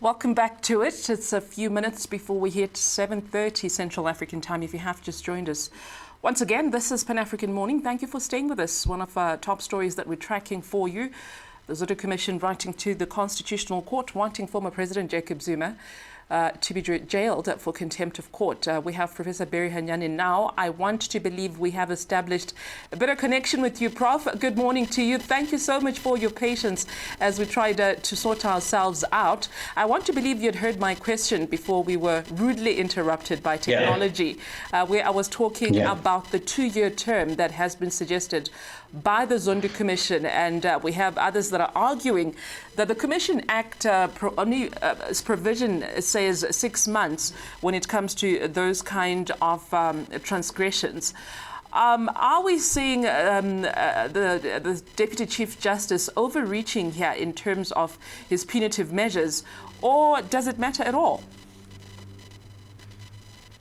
Welcome back to it. It's a few minutes before we hit 7:30 Central African time. If you have just joined us, once again, this is Pan-African Morning. Thank you for staying with us. One of our top stories that we're tracking for you. The Zulu Commission writing to the Constitutional Court, wanting former President Jacob Zuma to be jailed for contempt of court. We have Professor HANYANI now. I want to believe we have established a better connection with you, Prof. Good morning to you. Thank you so much for your patience as we tried to sort ourselves out. I want to believe you'd heard my question before we were rudely interrupted by technology, where I was talking about the 2-year term that has been suggested by the Zondo Commission, and we have others that are arguing that the Commission Act provision says 6 months when it comes to those kind of transgressions. Are we seeing the Deputy Chief Justice overreaching here in terms of his punitive measures, or does it matter at all?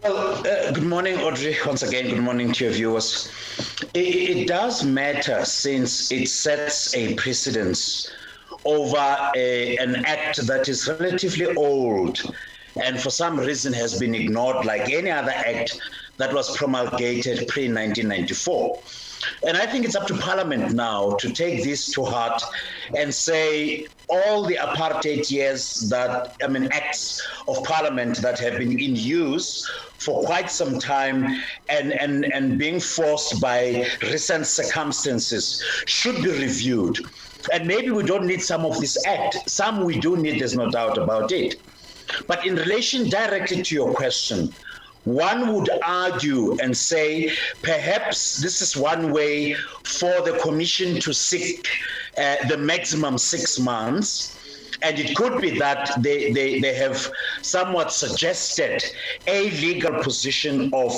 Well, good morning, Audrey. Once again, good morning to your viewers. It does matter since it sets a precedence over an act that is relatively old and for some reason has been ignored like any other act that was promulgated pre-1994. And I think it's up to Parliament now to take this to heart and say all the apartheid years acts of Parliament that have been in use for quite some time and being forced by recent circumstances should be reviewed. And maybe we don't need some of this act. Some we do need, there's no doubt about it. But in relation directly to your question, one would argue and say perhaps this is one way for the Commission to seek the maximum 6 months. And it could be that they have somewhat suggested a legal position of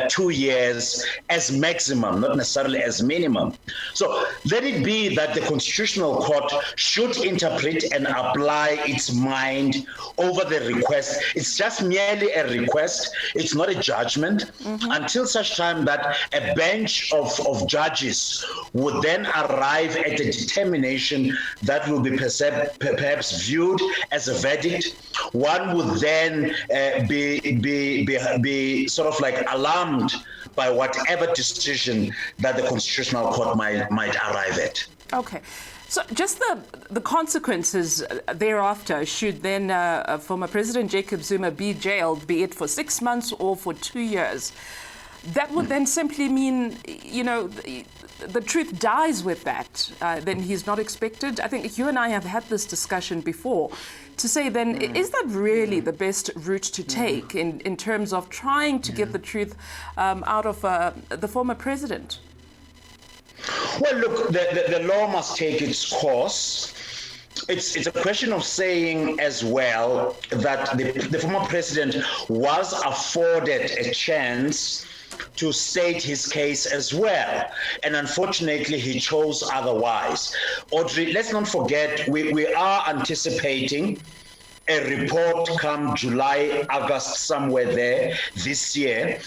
2 years as maximum, not necessarily as minimum. So let it be that the Constitutional Court should interpret and apply its mind over the request. It's just merely a request. It's not a judgment until such time that a bench of judges would then arrive at a determination that will be perhaps viewed as a verdict. One would then be sort of like alarmed by whatever decision that the Constitutional Court might arrive at. Okay. So just the consequences thereafter, should then former President Jacob Zuma be jailed, be it for 6 months or for 2 years, that would then simply mean, you know, the truth dies with that. Then he's not expected. I think you and I have had this discussion before to say then, is that really the best route to take in terms of trying to get the truth out of the former president? Well, look, the law must take its course. It's a question of saying as well that the former president was afforded a chance to state his case as well. And unfortunately, he chose otherwise. Audrey, let's not forget, we are anticipating a report come July, August, somewhere there this year.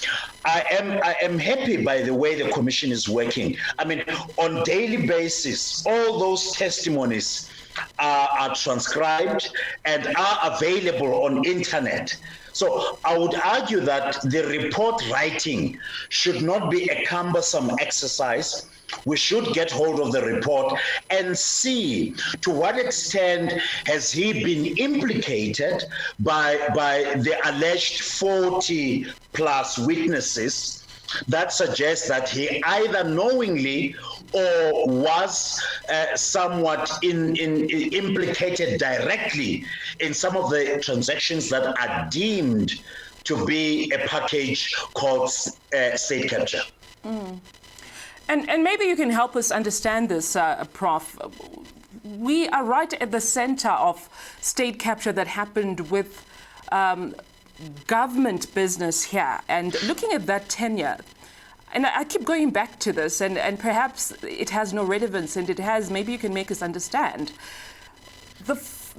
I am happy by the way the Commission is working. I mean, on daily basis, all those testimonies are transcribed and are available on internet. So I would argue that the report writing should not be a cumbersome exercise. We should get hold of the report and see to what extent has he been implicated by the alleged 40 plus witnesses that suggest that he either knowingly or was somewhat implicated directly in some of the transactions that are deemed to be a package called state capture. And maybe you can help us understand this, Prof. We are right at the center of state capture that happened with government business here. And looking at that tenure, and I keep going back to this, and perhaps it has no relevance, and it has, maybe you can make us understand.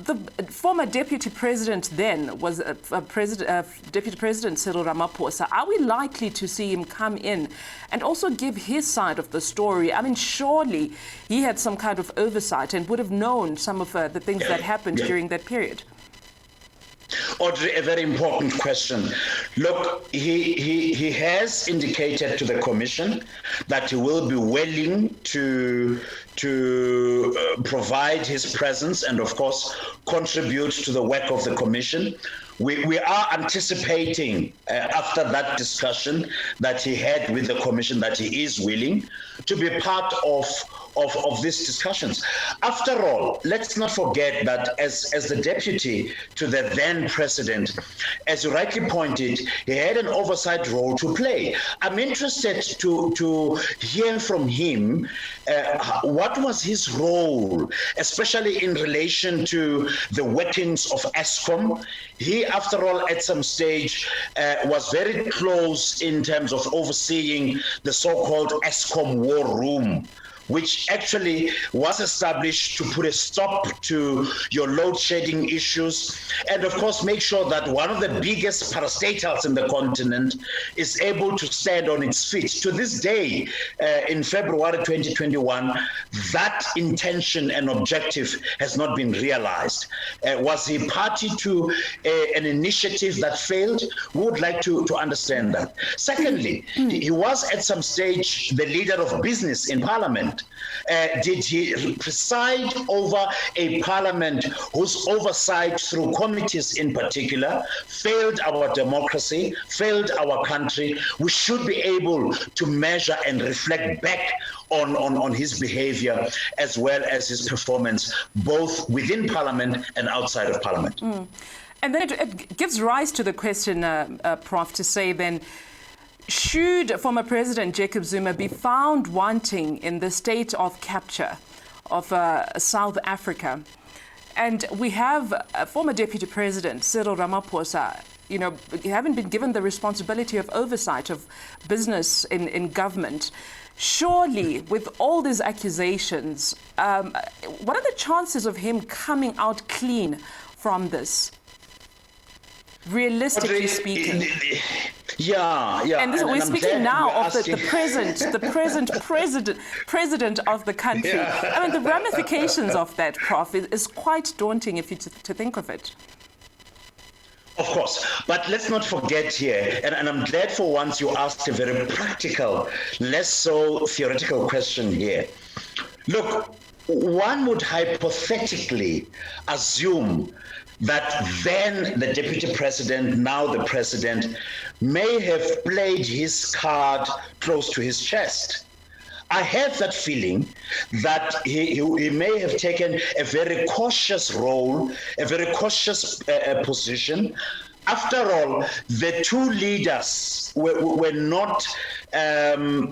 the former deputy president then was Deputy President Cyril Ramaphosa. Are we likely to see him come in and also give his side of the story? I mean, surely he had some kind of oversight and would have known some of the things that happened during that period. Audrey, a very important question. Look, he has indicated to the Commission that he will be willing to provide his presence and, of course, contribute to the work of the Commission. We are anticipating, after that discussion that he had with the Commission, that he is willing to be part of these discussions. After all, let's not forget that as the deputy to the then president, as you rightly pointed, he had an oversight role to play. I'm interested to hear from him what was his role, especially in relation to the workings of ESCOM. He, after all, at some stage was very close in terms of overseeing the so-called ESCOM war room, which actually was established to put a stop to your load shedding issues, and of course make sure that one of the biggest parastatals in the continent is able to stand on its feet. To this day, in February 2021, that intention and objective has not been realized. Was he party to an initiative that failed? We would like to understand that. Secondly, he was at some stage the leader of business in Parliament. Did he preside over a parliament whose oversight through committees in particular failed our democracy, failed our country? We should be able to measure and reflect back on his behavior as well as his performance, both within Parliament and outside of Parliament. And then it gives rise to the question, Prof, to say then, should former President Jacob Zuma be found wanting in the state of capture of South Africa, and we have former Deputy President Cyril Ramaphosa, you know, haven't been given the responsibility of oversight of business in government, surely with all these accusations, what are the chances of him coming out clean from this? Realistically speaking. Yeah. And we're speaking now of the present president of the country. Yeah. I mean, the ramifications of that, Prof, is quite daunting if you to think of it. Of course, but let's not forget here, and I'm glad for once you asked a very practical, less so theoretical question here. Look, one would hypothetically assume that then the deputy president, now the president, may have played his card close to his chest. I have that feeling that he may have taken a very cautious role, a very cautious position. After all, the two leaders were not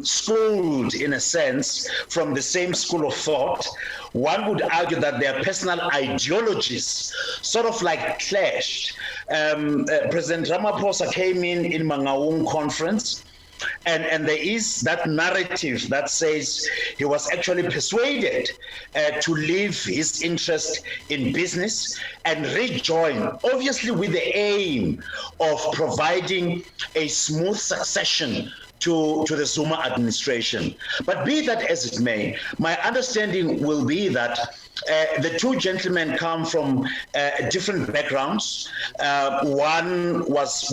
schooled, in a sense, from the same school of thought. One would argue that their personal ideologies sort of like clashed. President Ramaphosa came in Mangaung conference, and there is that narrative that says he was actually persuaded to leave his interest in business and rejoin, obviously with the aim of providing a smooth succession to the Zuma administration. But be that as it may, my understanding will be that the two gentlemen come from different backgrounds. One was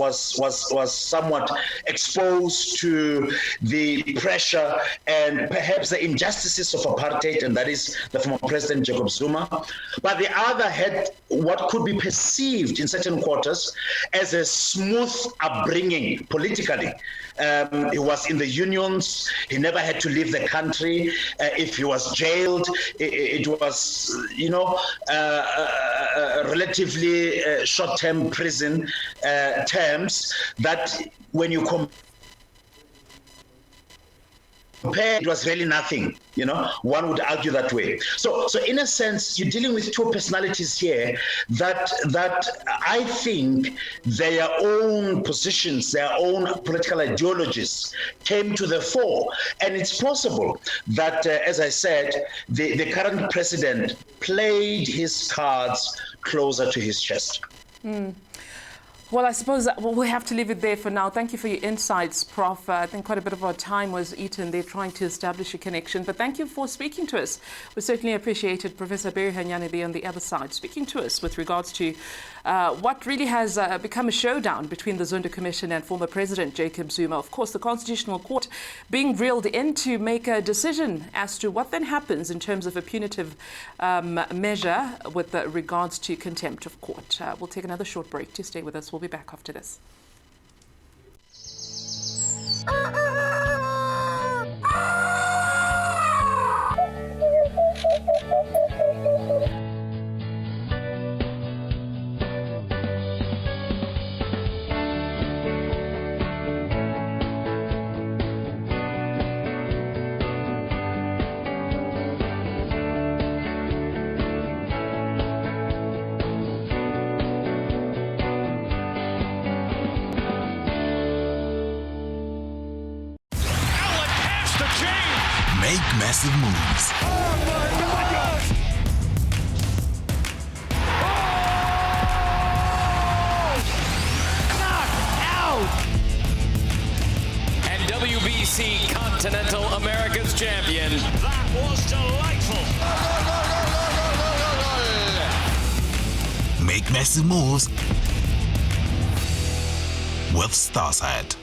somewhat exposed to the pressure and perhaps the injustices of apartheid, and that is the former President Jacob Zuma. But the other had what could be perceived in certain quarters as a smooth upbringing politically. He was in the unions. He never had to leave the country. If he was jailed, it was, relatively short-term prison terms that when you compare, it was really nothing, one would argue that way. So in a sense, you're dealing with two personalities here that I think their own positions, their own political ideologies came to the fore. And it's possible that, as I said, the current president played his cards closer to his chest. Well, I suppose we'll have to leave it there for now. Thank you for your insights, Prof. I think quite a bit of our time was eaten there trying to establish a connection. But thank you for speaking to us. We certainly appreciated Professor HANYANI there on the other side, speaking to us with regards to what really has become a showdown between the Zondo Commission and former President Jacob Zuma. Of course, the Constitutional Court being reeled in to make a decision as to what then happens in terms of a punitive measure with regards to contempt of court. We'll take another short break. To stay with us. We'll be back after this. Make massive moves. Oh my God! Oh! Knock out! And WBC Continental America's champion. That was delightful. Make massive moves with STARSAT.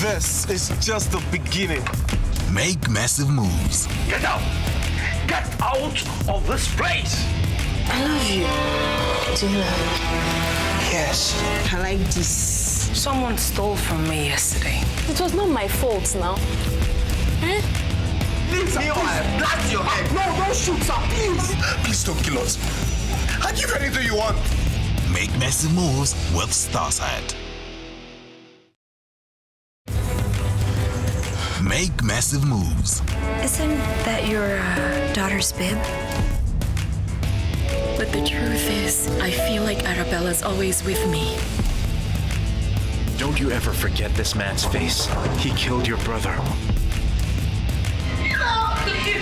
This is just the beginning. Make massive moves. Get out! Get out of this place! I love you. Do you love me? Yes. I like this. Someone stole from me yesterday. It was not my fault now. Eh? Leave me alone. Blast your head. No, don't shoot, sir. Please. Please don't kill us. I'll give you anything you want. Make massive moves with STARSAT. Make massive moves. Isn't that your daughter's bib? But the truth is, I feel like Arabella's always with me. Don't you ever forget this man's face. He killed your brother.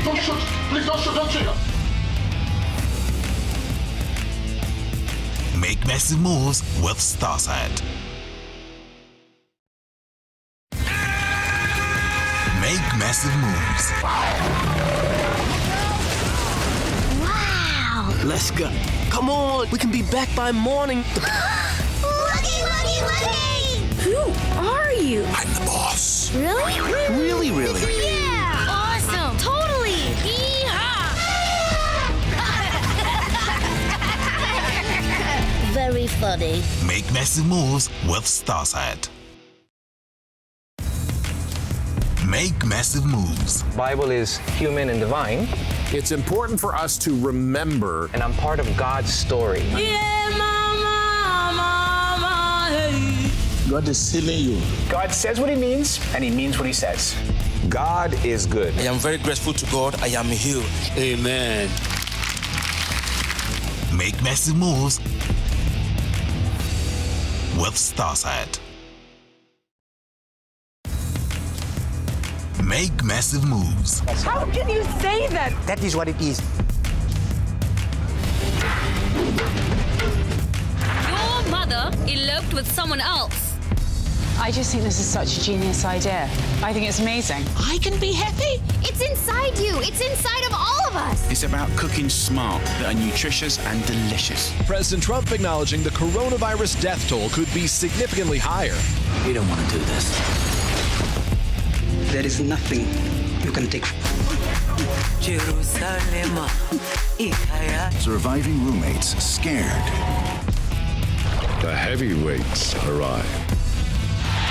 Don't shoot. Please don't shoot. Don't shoot. Make massive moves with STARSAT. Make massive moves. Wow! Let's go. Come on, we can be back by morning. Who are you? I'm the boss. Really? Really? Yeah! Awesome! Totally! Yeehaw! Very funny. Make massive moves with STARSAT. Make massive moves. Bible is human and divine. It's important for us to remember. And I'm part of God's story. Yeah, mama, hey. God is healing you. God says what he means, and he means what he says. God is good. I am very grateful to God. I am healed. Amen. Make massive moves with STARSAT. Make massive moves. How can you say that? That is what it is. Your mother eloped with someone else. I just think this is such a genius idea. I think it's amazing. I can be happy. It's inside you. It's inside of all of us. It's about cooking smart that are nutritious and delicious. President Trump acknowledging the coronavirus death toll could be significantly higher. We don't want to do this. There is nothing you can take. Jerusalem. Surviving roommates scared. The heavyweights arrive.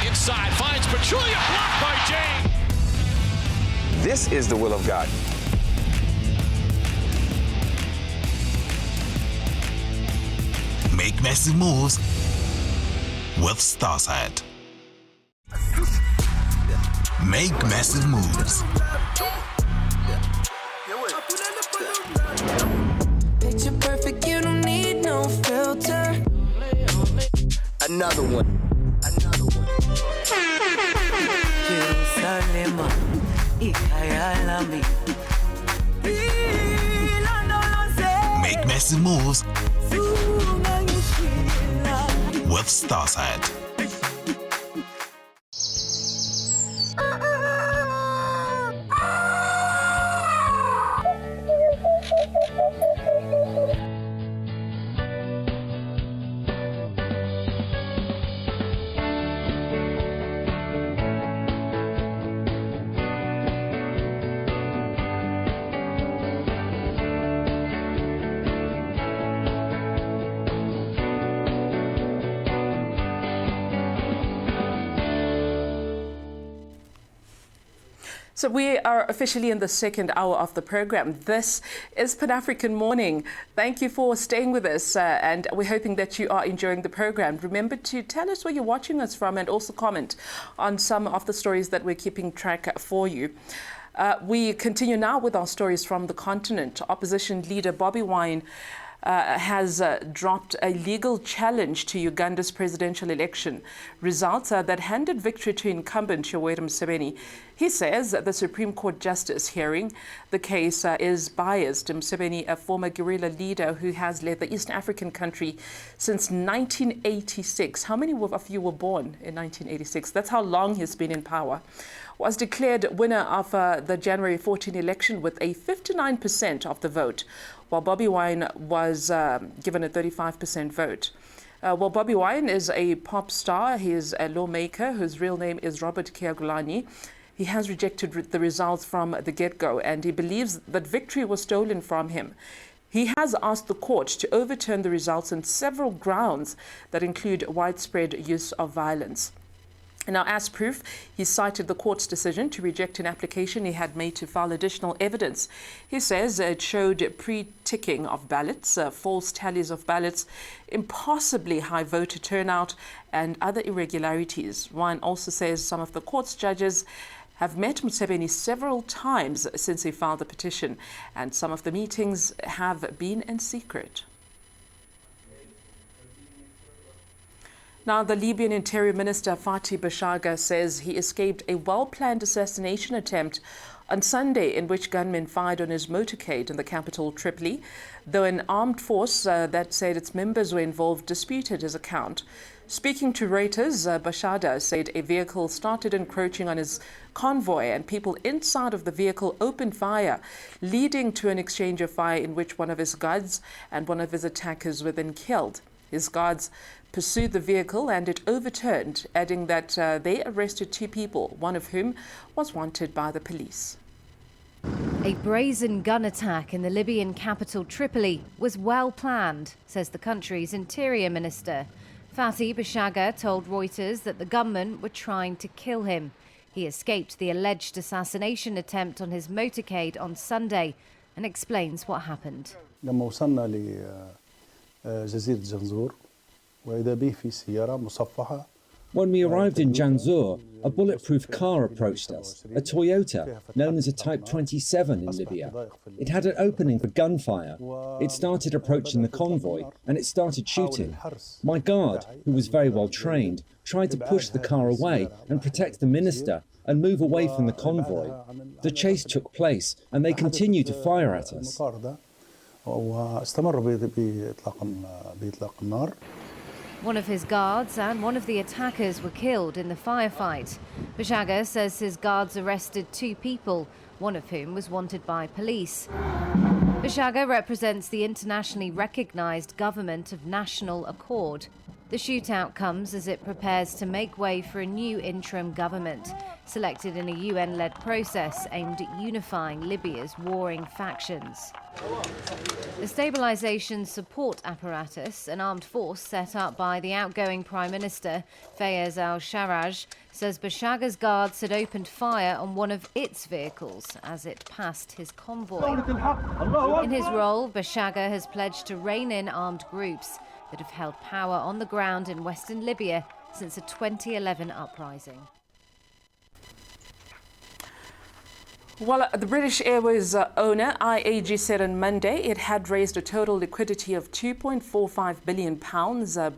Inside, finds Pachulia, blocked by James. This is the will of God. Make massive moves with STARSAT. Make massive moves. Picture perfect, you don't need no filter. Another one. Jerusalem. Make massive boxing moves with STARSAT. So we are officially in the second hour of the program. This is Pan-African Morning. Thank you for staying with us, and we're hoping that you are enjoying the program. Remember to tell us where you're watching us from and also comment on some of the stories that we're keeping track for you. We continue now with our stories from the continent. Opposition leader Bobi Wine has dropped a legal challenge to Uganda's presidential election results that handed victory to incumbent Yoweri Museveni. He says the Supreme Court justice hearing the case is biased. Museveni, a former guerrilla leader who has led the East African country since 1986. How many of you were born in 1986? That's how long he's been in power. Was declared winner of the January 14 election with a 59% of the vote, while Bobi Wine was given a 35% vote. Well, Bobi Wine is a pop star. He is a lawmaker whose real name is Robert Kyagulanyi. He has rejected the results from the get-go, and he believes that victory was stolen from him. He has asked the court to overturn the results on several grounds that include widespread use of violence. Now, as proof, he cited the court's decision to reject an application he had made to file additional evidence. He says it showed pre-ticking of ballots, false tallies of ballots, impossibly high voter turnout, and other irregularities. Wine also says some of the court's judges have met Museveni several times since he filed the petition, and some of the meetings have been in secret. Now, the Libyan Interior Minister Fatih Bashaga says he escaped a well-planned assassination attempt on Sunday in which gunmen fired on his motorcade in the capital Tripoli, though an armed force that said its members were involved disputed his account. Speaking to Reuters, Bashaga said a vehicle started encroaching on his convoy and people inside of the vehicle opened fire, leading to an exchange of fire in which one of his guards and one of his attackers were then killed. His guards pursued the vehicle and it overturned, adding that they arrested 2 people, one of whom was wanted by the police. A brazen gun attack in the Libyan capital Tripoli was well planned, says the country's interior minister. Fatih Bashaga told Reuters that the gunmen were trying to kill him. He escaped the alleged assassination attempt on his motorcade on Sunday and explains what happened. When we arrived in Janzur, a bulletproof car approached us, a Toyota, known as a Type 27 in Libya. It had an opening for gunfire. It started approaching the convoy, and it started shooting. My guard, who was very well trained, tried to push the car away and protect the minister and move away from the convoy. The chase took place, and they continued to fire at us. One of his guards and one of the attackers were killed in the firefight. Bashaga says his guards arrested 2 people, one of whom was wanted by police. Bashaga represents the internationally recognized government of National Accord. The shootout comes as it prepares to make way for a new interim government, selected in a UN-led process aimed at unifying Libya's warring factions. The stabilisation support apparatus, an armed force set up by the outgoing Prime Minister, Fayez al-Sarraj, says Bashaga's guards had opened fire on one of its vehicles as it passed his convoy. In his role, Bashaga has pledged to rein in armed groups that have held power on the ground in western Libya since a 2011 uprising. Well, the British Airways owner, IAG, said on Monday it had raised a total liquidity of £2.45 billion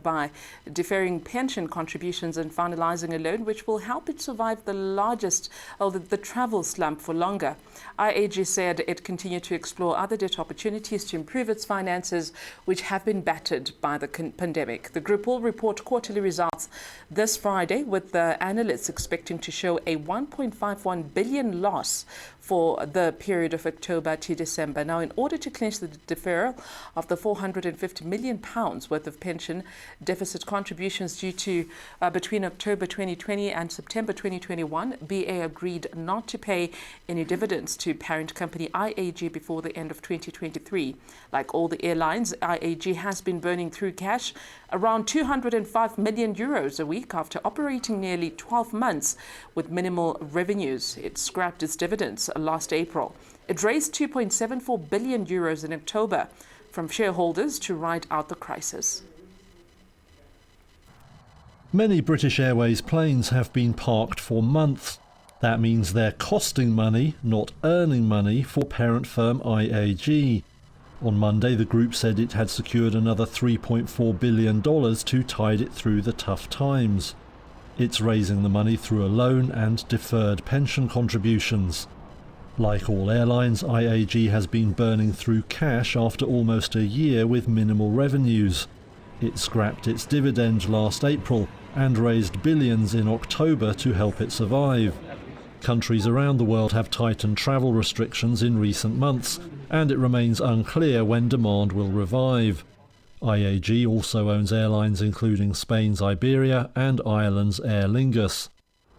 by deferring pension contributions and finalising a loan which will help it survive the travel slump for longer. IAG said it continued to explore other debt opportunities to improve its finances, which have been battered by the pandemic. The group will report quarterly results this Friday, with the analysts expecting to show a £1.51 billion loss for the period of October to December. Now, in order to clinch the deferral of the £450 million worth of pension deficit contributions due to between October 2020 and September 2021, BA agreed not to pay any dividends to parent company IAG before the end of 2023. Like all the airlines, IAG has been burning through cash, around €205 million a week, after operating nearly 12 months with minimal revenues. It scrapped its dividends last April. It raised €2.74 billion in October from shareholders to ride out the crisis. Many British Airways planes have been parked for months. That means they're costing money, not earning money, for parent firm IAG. On Monday, the group said it had secured another $3.4 billion to tide it through the tough times. It's raising the money through a loan and deferred pension contributions. Like all airlines, IAG has been burning through cash after almost a year with minimal revenues. It scrapped its dividend last April and raised billions in October to help it survive. Countries around the world have tightened travel restrictions in recent months, and it remains unclear when demand will revive. IAG also owns airlines including Spain's Iberia and Ireland's Aer Lingus.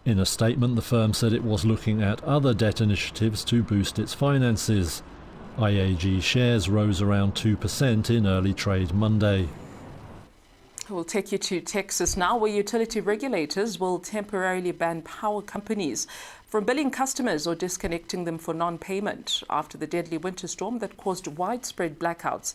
In a statement, the firm said it was looking at other debt initiatives to boost its finances. IAG shares rose around 2% in early trade Monday. We'll take you to Texas now, where utility regulators will temporarily ban power companies from billing customers or disconnecting them for non-payment after the deadly winter storm that caused widespread blackouts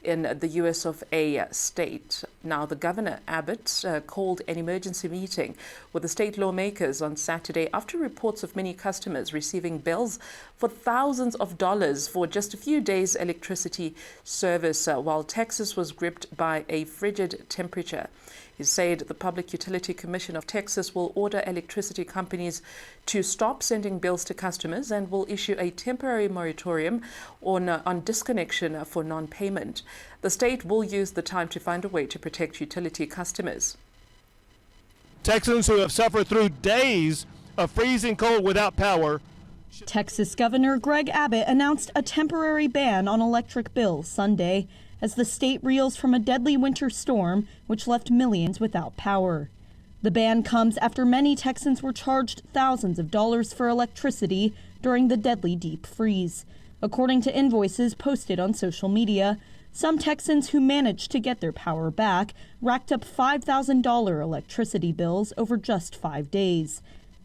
in the US of A state. Now, the Governor Abbott called an emergency meeting with the state lawmakers on Saturday after reports of many customers receiving bills for thousands of dollars for just a few days' electricity service while Texas was gripped by a frigid temperature. He said the Public Utility Commission of Texas will order electricity companies to stop sending bills to customers and will issue a temporary moratorium on disconnection for non-payment. The state will use the time to find a way to protect utility customers. Texans who have suffered through days of freezing cold without power. Texas Governor Greg Abbott announced a temporary ban on electric bills Sunday as the state reels from a deadly winter storm which left millions without power. The ban comes after many Texans were charged thousands of dollars for electricity during the deadly deep freeze. According to invoices posted on social media, some Texans who managed to get their power back racked up $5,000 electricity bills over just 5 days.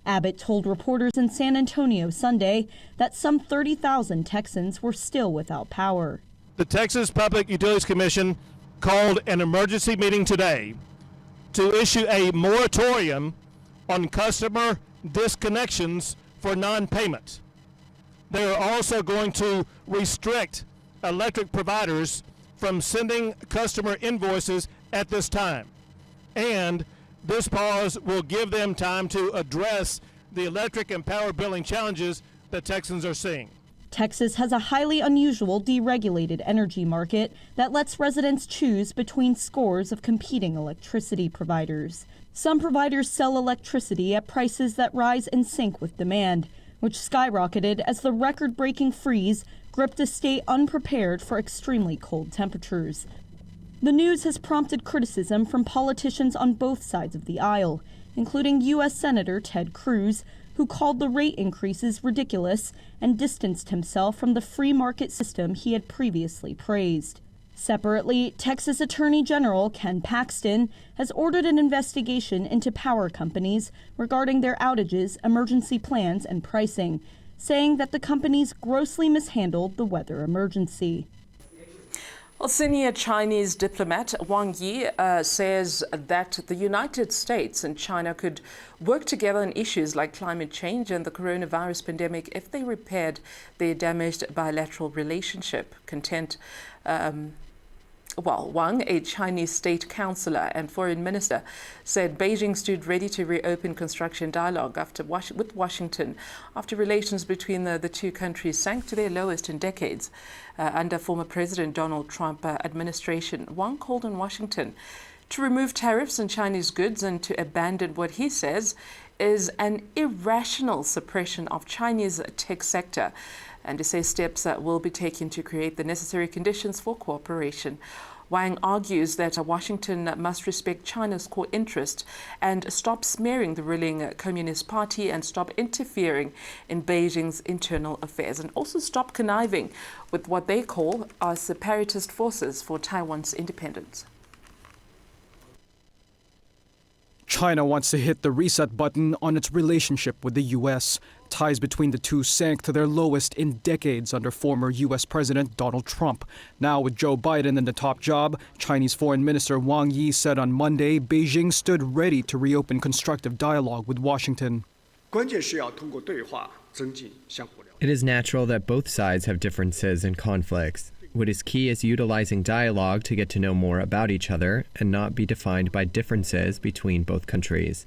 Abbott told reporters in San Antonio Sunday that some 30,000 Texans were still without power. The Texas Public Utilities Commission called an emergency meeting today to issue a moratorium on customer disconnections for non-payment. They are also going to restrict electric providers from sending customer invoices at this time. And this pause will give them time to address the electric and power billing challenges that Texans are seeing. Texas has a highly unusual deregulated energy market that lets residents choose between scores of competing electricity providers. Some providers sell electricity at prices that rise in sync with demand, which skyrocketed as the record-breaking freeze gripped a state unprepared for extremely cold temperatures. The news has prompted criticism from politicians on both sides of the aisle, including U.S. Senator Ted Cruz, who called the rate increases ridiculous and distanced himself from the free market system he had previously praised. Separately, Texas Attorney General Ken Paxton has ordered an investigation into power companies regarding their outages, emergency plans, and pricing, saying that the companies grossly mishandled the weather emergency. Well, senior Chinese diplomat Wang Yi says that the United States and China could work together on issues like climate change and the coronavirus pandemic if they repaired their damaged bilateral relationship. Wang, a Chinese state councillor and foreign minister, said Beijing stood ready to reopen construction dialogue with Washington after relations between the two countries sank to their lowest in decades under former President Donald Trump administration. Wang called on Washington to remove tariffs on Chinese goods and to abandon what he says is an irrational suppression of Chinese tech sector, and to say steps will be taken to create the necessary conditions for cooperation. Wang argues that Washington must respect China's core interest and stop smearing the ruling Communist Party and stop interfering in Beijing's internal affairs, and also stop conniving with what they call our separatist forces for Taiwan's independence. China wants to hit the reset button on its relationship with the U.S. Ties between the two sank to their lowest in decades under former U.S. President Donald Trump. Now, with Joe Biden in the top job, Chinese Foreign Minister Wang Yi said on Monday Beijing stood ready to reopen constructive dialogue with Washington. It is natural that both sides have differences and conflicts. What is key is utilizing dialogue to get to know more about each other and not be defined by differences between both countries.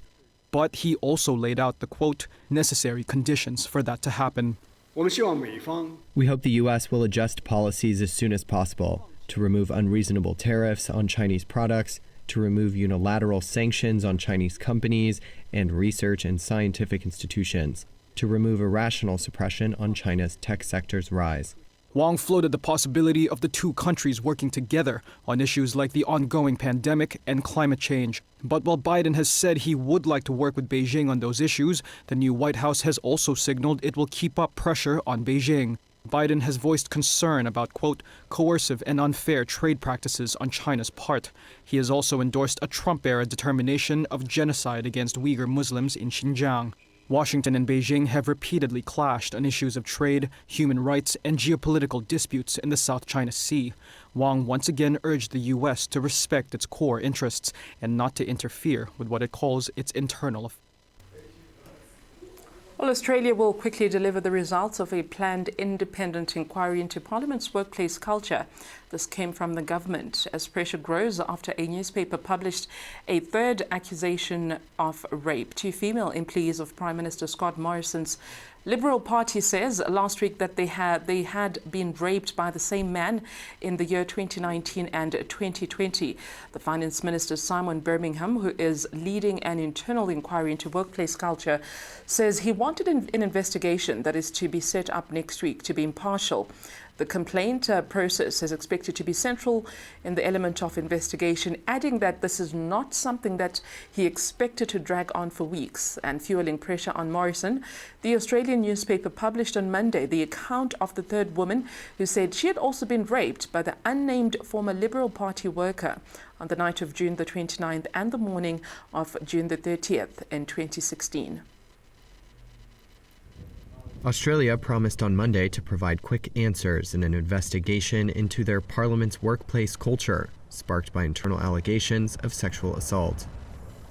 But he also laid out the, quote, necessary conditions for that to happen. We hope the U.S. will adjust policies as soon as possible to remove unreasonable tariffs on Chinese products, to remove unilateral sanctions on Chinese companies and research and scientific institutions, to remove irrational suppression on China's tech sector's rise. Wang floated the possibility of the two countries working together on issues like the ongoing pandemic and climate change. But while Biden has said he would like to work with Beijing on those issues, the new White House has also signaled it will keep up pressure on Beijing. Biden has voiced concern about, quote, coercive and unfair trade practices on China's part. He has also endorsed a Trump-era determination of genocide against Uyghur Muslims in Xinjiang. Washington and Beijing have repeatedly clashed on issues of trade, human rights, and geopolitical disputes in the South China Sea. Wang once again urged the U.S. to respect its core interests and not to interfere with what it calls its internal affairs. Well, Australia will quickly deliver the results of a planned independent inquiry into Parliament's workplace culture. This came from the government as pressure grows after a newspaper published a third accusation of rape. Two female employees of Prime Minister Scott Morrison's Liberal Party says last week that they had been raped by the same man in the year 2019 and 2020. The Finance Minister Simon Birmingham, who is leading an internal inquiry into workplace culture, says he wanted an investigation that is to be set up next week to be impartial. The complaint process is expected to be central in the element of investigation, adding that this is not something that he expected to drag on for weeks. And fueling pressure on Morrison, the Australian newspaper published on Monday the account of the third woman who said she had also been raped by the unnamed former Liberal Party worker on the night of June the 29th and the morning of June the 30th in 2016. Australia promised on Monday to provide quick answers in an investigation into their parliament's workplace culture, sparked by internal allegations of sexual assault.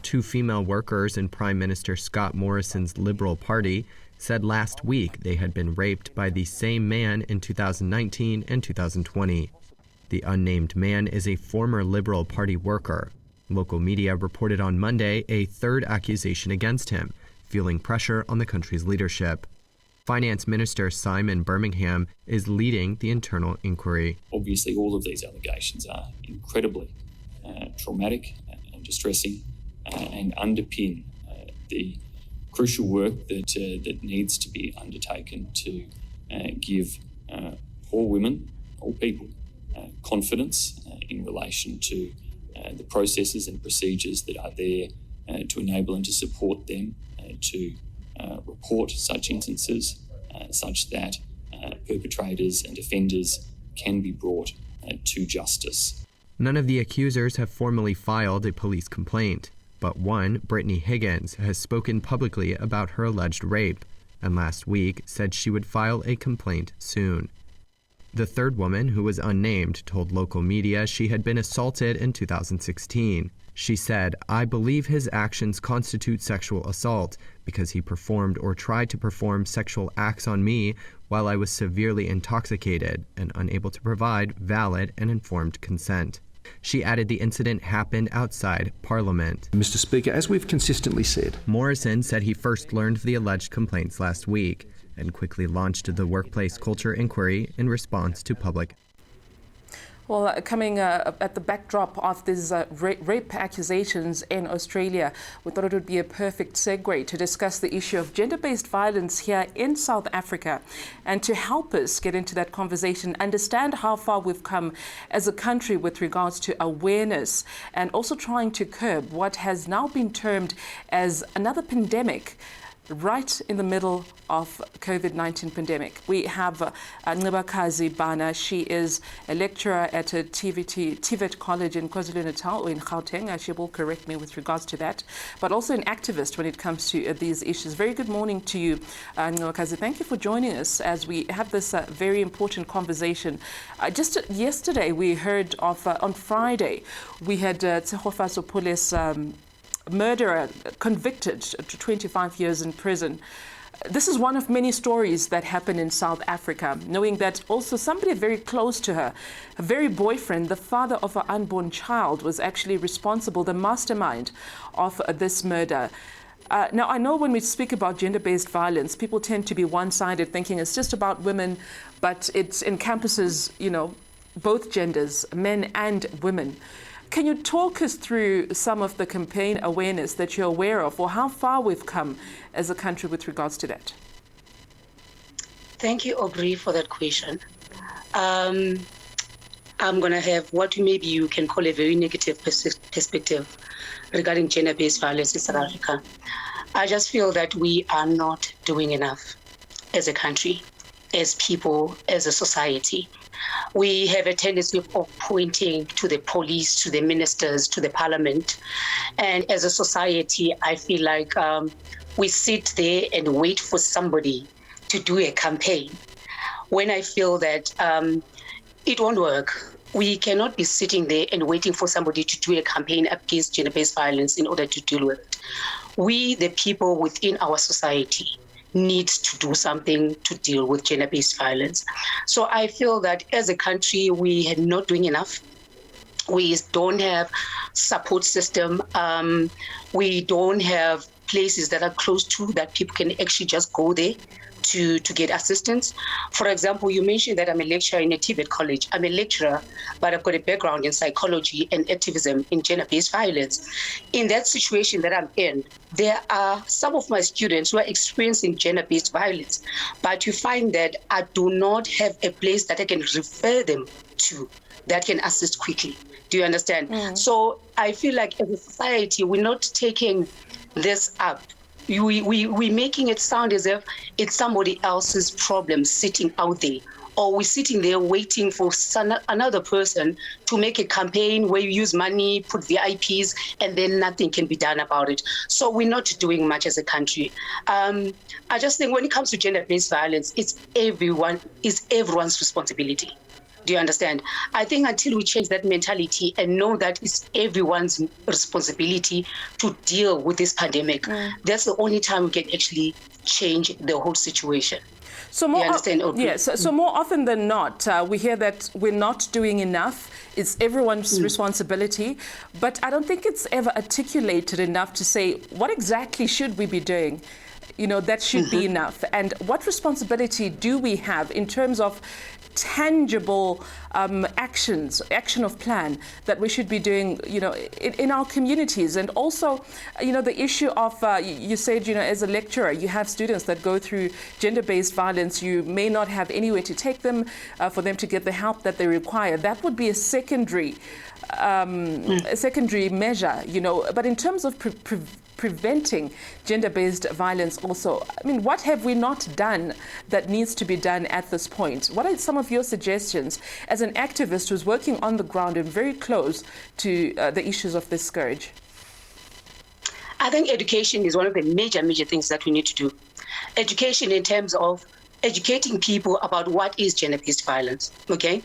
Two female workers in Prime Minister Scott Morrison's Liberal Party said last week they had been raped by the same man in 2019 and 2020. The unnamed man is a former Liberal Party worker. Local media reported on Monday a third accusation against him, fueling pressure on the country's leadership. Finance Minister Simon Birmingham is leading the internal inquiry. Obviously, all of these allegations are incredibly traumatic and distressing and underpin the crucial work that needs to be undertaken to give all women, all people, confidence in relation to the processes and procedures that are there to enable and to support them to report such instances such that perpetrators and offenders can be brought to justice. None of the accusers have formally filed a police complaint, but one, Brittany Higgins, has spoken publicly about her alleged rape, and last week said she would file a complaint soon. The third woman, who was unnamed, told local media she had been assaulted in 2016. She said, "I believe his actions constitute sexual assault because he performed or tried to perform sexual acts on me while I was severely intoxicated and unable to provide valid and informed consent." She added the incident happened outside Parliament. Mr. Speaker, as we've consistently said, Morrison said he first learned of the alleged complaints last week and quickly launched the workplace culture inquiry in response to public. Well, coming at the backdrop of these rape accusations in Australia, we thought it would be a perfect segue to discuss the issue of gender-based violence here in South Africa. And to help us get into that conversation, understand how far we've come as a country with regards to awareness and also trying to curb what has now been termed as another pandemic right in the middle of COVID-19 pandemic. We have NCEBAKAZI BANA. She is a lecturer at a TVET College in KwaZulu-Natal, or in Gauteng. She will correct me with regards to that, but also an activist when it comes to these issues. Very good morning to you, NCEBAKAZI. Thank you for joining us as we have this very important conversation. Just yesterday, we heard of, on Friday, we had Tsehofaso Pulis, murderer convicted to 25 years in prison. This is one of many stories that happen in South Africa, knowing that also somebody very close to her, her very boyfriend, the father of her unborn child, was actually responsible, the mastermind of this murder. Now, I know when we speak about gender-based violence, people tend to be one-sided, thinking it's just about women, but it encompasses, you know, both genders, men and women. Can you talk us through some of the campaign awareness that you're aware of, or how far we've come as a country with regards to that? Thank you, Audrey, for that question. I'm going to have what maybe you can call a very negative perspective regarding gender-based violence in South Africa. I just feel that we are not doing enough as a country, as people, as a society. We have a tendency of pointing to the police, to the ministers, to the parliament. And as a society, I feel like we sit there and wait for somebody to do a campaign. When I feel that it won't work. We cannot be sitting there and waiting for somebody to do a campaign against gender-based violence in order to deal with it. We, the people within our society, needs to do something to deal with gender-based violence. So I feel that as a country, we are not doing enough. We don't have support system. We don't have places that are close to that people can actually just go there to get assistance. For example, you mentioned that I'm a lecturer in a TVET college. I'm a lecturer, but I've got a background in psychology and activism in gender-based violence. In that situation that I'm in, there are some of my students who are experiencing gender-based violence, but you find that I do not have a place that I can refer them to that can assist quickly. Do you understand? So I feel like as a society, we're not taking this up. We're making it sound as if it's somebody else's problem sitting out there, or we're sitting there waiting for another person to make a campaign where you use money, put VIPs, and then nothing can be done about it. So we're not doing much as a country. I just think when it comes to gender-based violence, it's everyone's responsibility. Do you understand? I think until we change that mentality and know that it's everyone's responsibility to deal with this pandemic, that's the only time we can actually change the whole situation. So more, so more often than not, we hear that we're not doing enough. It's everyone's responsibility. But I don't think it's ever articulated enough to say, what exactly should we be doing? You know, that should be enough. And what responsibility do we have in terms of tangible action of plan that we should be doing, you know, in our communities? And also, you know, the issue of, you said, you know, as a lecturer, you have students that go through gender-based violence. You may not have anywhere to take them for them to get the help that they require. That would be a secondary measure, you know. But in terms of preventing gender-based violence also, I mean, what have we not done that needs to be done at this point? What are some of your suggestions as an activist who's working on the ground and very close to the issues of this scourge? I think education is one of the major things that we need to do. Education in terms of educating people about what is gender-based violence, okay?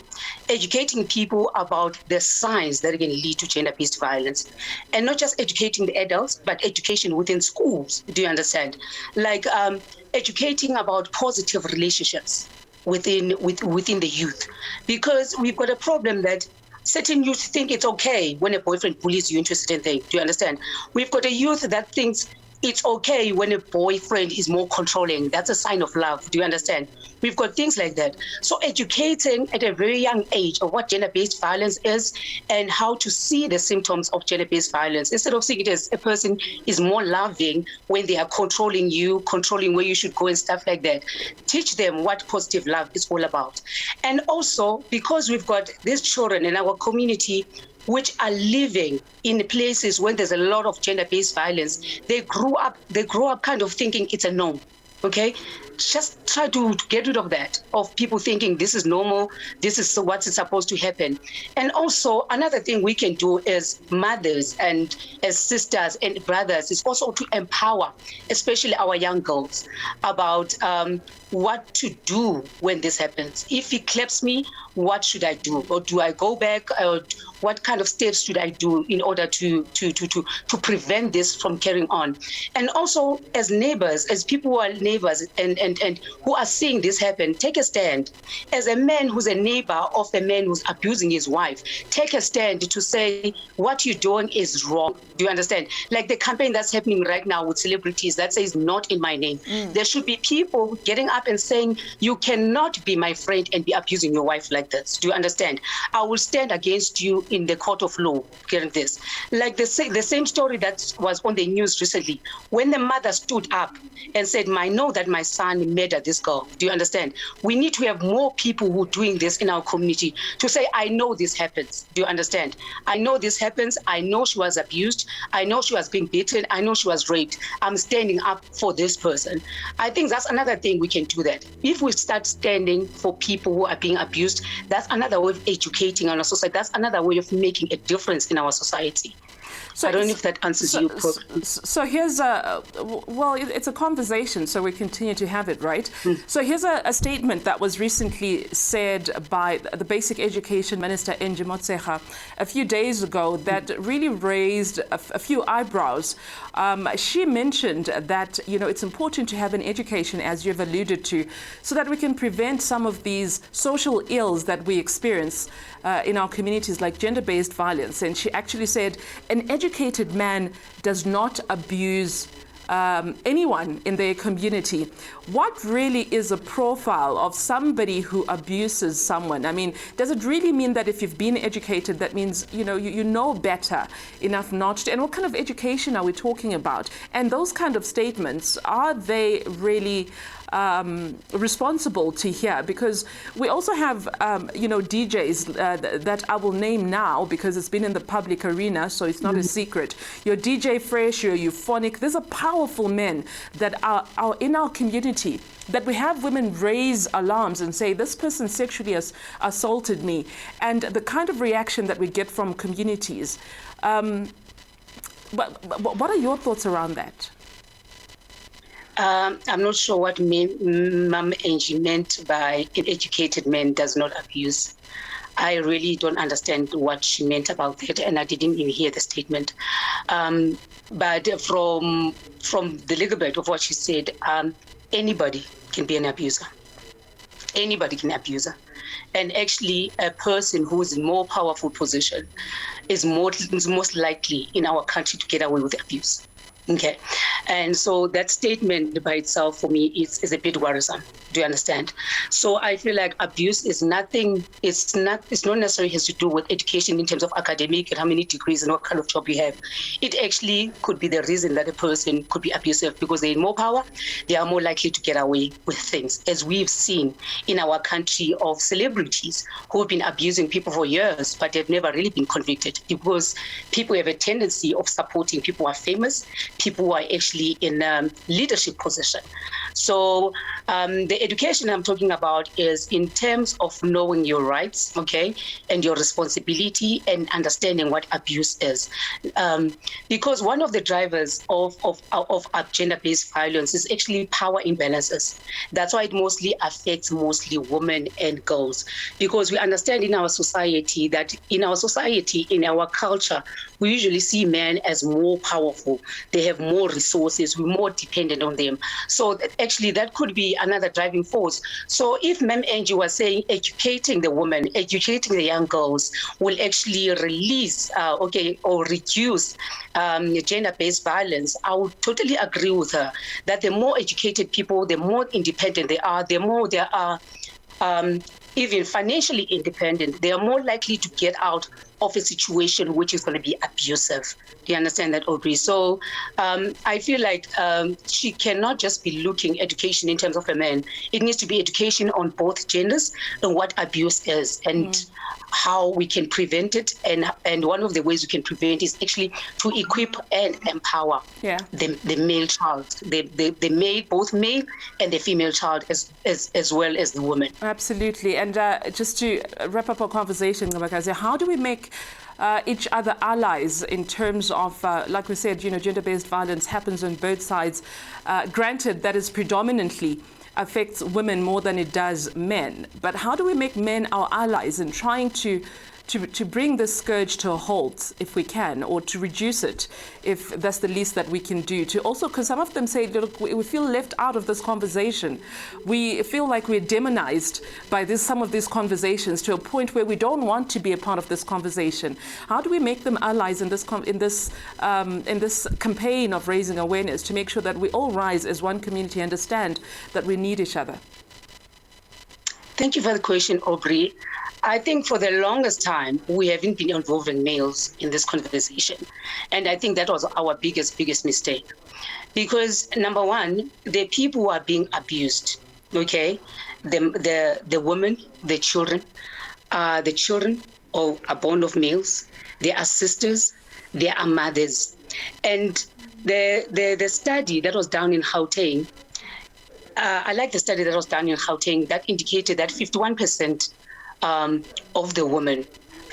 Educating people about the signs that can lead to gender-based violence. And not just educating the adults, but education within schools, do you understand? Like educating about positive relationships within the youth. Because we've got a problem that certain youth think it's okay when a boyfriend bullies you into a certain thing, do you understand? We've got a youth that thinks it's okay when a boyfriend is more controlling. That's a sign of love. Do you understand? We've got things like that. So educating at a very young age of what gender-based violence is and how to see the symptoms of gender-based violence, instead of seeing it as a person is more loving when they are controlling you, controlling where you should go and stuff like that. Teach them what positive love is all about. And also, because we've got these children in our community which are living in places where there's a lot of gender-based violence, they grow up kind of thinking it's a norm, okay? Just try to get rid of that, of people thinking this is normal, this is what's supposed to happen. And also, another thing we can do as mothers and as sisters and brothers is also to empower, especially our young girls, about what to do when this happens. If he claps me, what should I do? Or do I go back? Or what kind of steps should I do in order to prevent this from carrying on? And also, as neighbors, as people who are neighbors and who are seeing this happen, take a stand. As a man who's a neighbor of a man who's abusing his wife, take a stand to say what you're doing is wrong. Do you understand? Like the campaign that's happening right now with celebrities that says not in my name. There should be people getting up and saying, you cannot be my friend and be abusing your wife like this. Do you understand? I will stand against you in the court of law, getting this. Like the same story that was on the news recently, when the mother stood up and said, I know that my son murdered this girl. Do you understand? We need to have more people who are doing this in our community to say, I know this happens. Do you understand? I know this happens. I know she was abused. I know she was being beaten. I know she was raped. I'm standing up for this person. I think that's another thing we can do that. If we start standing for people who are being abused, that's another way of educating our society. That's another way of making a difference in our society. So I don't know if that answers you. So here's it's a conversation, so we continue to have it, right? So here's a statement that was recently said by the Basic Education Minister, NCEBAKAZI a few days ago that really raised a few eyebrows. She mentioned that, it's important to have an education, as you've alluded to, so that we can prevent some of these social ills that we experience in our communities, like gender-based violence. And she actually said, an educated man does not abuse anyone in their community. What really is a profile of somebody who abuses someone? I mean, does it really mean that if you've been educated, that means, you know better enough not to? And what kind of education are we talking about? And those kind of statements, are they really responsible to hear? Because we also have, DJs that I will name now because it's been in the public arena, so it's not a secret. Your DJ Fresh, your Euphonic, these are powerful men that are in our community, that we have women raise alarms and say, this person sexually assaulted me. And the kind of reaction that we get from communities. But what are your thoughts around that? I'm not sure what Ma'am Angie meant by an educated man does not abuse. I really don't understand what she meant about that, and I didn't even hear the statement. But from the legal bit of what she said, anybody can be an abuser. Anybody can abuse her. And actually, a person who is in more powerful position is most likely in our country to get away with abuse. Okay, and so that statement by itself for me is a bit worrisome. Do you understand? So I feel like abuse is nothing. It's not necessarily has to do with education in terms of academic and how many degrees and what kind of job you have. It actually could be the reason that a person could be abusive because they're in more power. They are more likely to get away with things, as we've seen in our country of celebrities who have been abusing people for years, but they've never really been convicted because people have a tendency of supporting people who are famous, people who are actually in leadership position. So the education I'm talking about is in terms of knowing your rights, okay, and your responsibility and understanding what abuse is. Because one of the drivers of gender-based violence is actually power imbalances. That's why it mostly affects women and girls, because we understand in our society that in our culture, we usually see men as more powerful. They have more resources, we're more dependent on them. So actually that could be another driving force. So if Ma'am Angie was saying educating the women, educating the young girls will actually release, or reduce gender-based violence, I would totally agree with her that the more educated people, the more independent they are, the more they are even financially independent, they are more likely to get out of a situation which is going to be abusive. Do you understand that, Audrey? So I feel like she cannot just be looking education in terms of a man. It needs to be education on both genders and what abuse is and how we can prevent it. And one of the ways we can prevent is actually to equip and empower the male child, the male, both male and the female child as well as the woman. Absolutely. And just to wrap up our conversation, NCEBAKAZI, how do we make each other allies in terms of, like we said, gender-based violence happens on both sides. Granted, that is predominantly affects women more than it does men. But how do we make men our allies in trying to bring this scourge to a halt, if we can, or to reduce it, if that's the least that we can do? To also, because some of them say, look, we feel left out of this conversation. We feel like we're demonized by some of these conversations to a point where we don't want to be a part of this conversation. How do we make them allies in this campaign of raising awareness to make sure that we all rise as one community, understand that we need each other? Thank you for the question, Aubrey. I think for the longest time, we haven't been involving males in this conversation. And I think that was our biggest mistake. Because number one, the people who are being abused, okay? The women, the children are born of males, they are sisters, they are mothers. And the study that was done in Gauteng, I like the study that was done in Gauteng that indicated that 51% of the women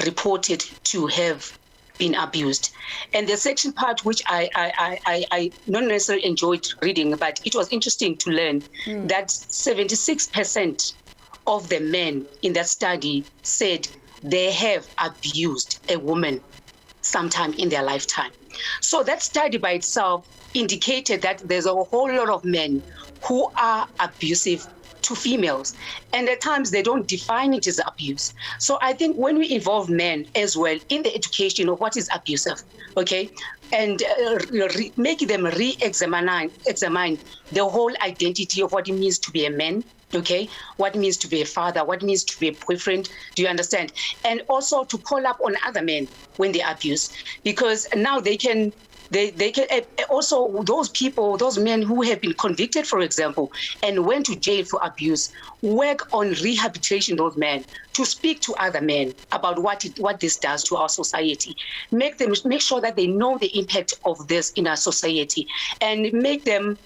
reported to have been abused. And the section part, which I not necessarily enjoyed reading, but it was interesting to learn that 76% of the men in that study said they have abused a woman sometime in their lifetime. So that study by itself indicated that there's a whole lot of men who are abusive to females, and at times they don't define it as abuse. So I think when we involve men as well in the education of what is abusive, okay, and make them examine the whole identity of what it means to be a man, okay, what it means to be a father, what it means to be a boyfriend, do you understand? And also to call up on other men when they abuse, because now they can also, those people, those men who have been convicted, for example, and went to jail for abuse, work on rehabilitation those men to speak to other men about what this does to our society. Make sure that they know the impact of this in our society, and make them